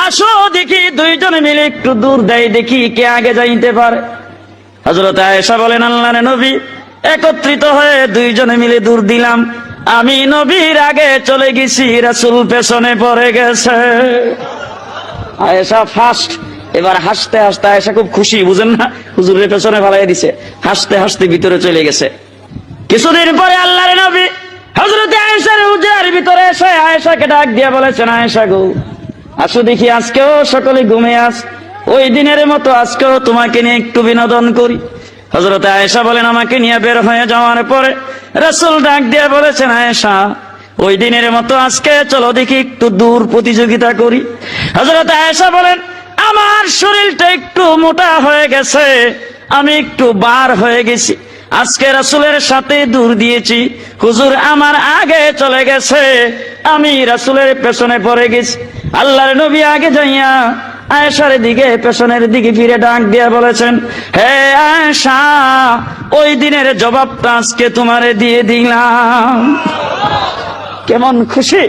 আসো দেখি দুইজনে মিলে একটু দূর দেয়, দেখি কে আগে যাইতে পারে। হযরত আয়েশা বলেন, আল্লাহর নবী একত্রিত হয়ে দুইজনে মিলে দূর দিলাম। আমি নবীর আগে চলে গেছি, রাসূল পেছনে পড়ে গেছে। আয়েশা ফার্স্ট। এবার হাসতে হাসতে আয়েশা খুব খুশি, বুঝেন না, হুজুরের পেছনে ফালাই দিছে, হাসতে হাসতে ভিতরে চলে গেছে। কিছুদিন পরে আল্লাহর নবী হযরত আয়েশার হুজরার ভিতরে এসে আয়েশাকে ডাক দিয়ে বলেছেন, আয়েশা গো, আসো দেখি আজকেও সকলে ঘুমিয়ে আস, ওই দিনের মতো আজকেও তোমাকে নিয়ে একটু বিনোদন করি। হযরত আয়েশা বলেন, আমাকে নিয়ে বের হয়ে যাওয়ার পরে রাসূল ডাক দিয়ে বলেছেন, আয়েশা ওই দিনের মতো আজকে চলো দেখি একটু দূর প্রতিযোগিতা করি। হযরত আয়েশা বলেন, আমার শরীরটা একটু মোটা হয়ে গেছে, আমি একটু বার হয়ে গেছি, আজকে রাসূলের সাথে দূর দিয়েছি, হুজুর আমার আগে চলে গেছে, আমি রাসূলের পেছনে পড়ে গেছি। আল্লাহর নবী আগে যাইয়া আয়েশার দিকে পেছনের দিকে ফিরে ডাক দিয়ে বলেছেন, হে আয়েশা, ওই দিনের জবাবটা আজকে তোমারে দিয়ে দিলাম। কেমন খুশি!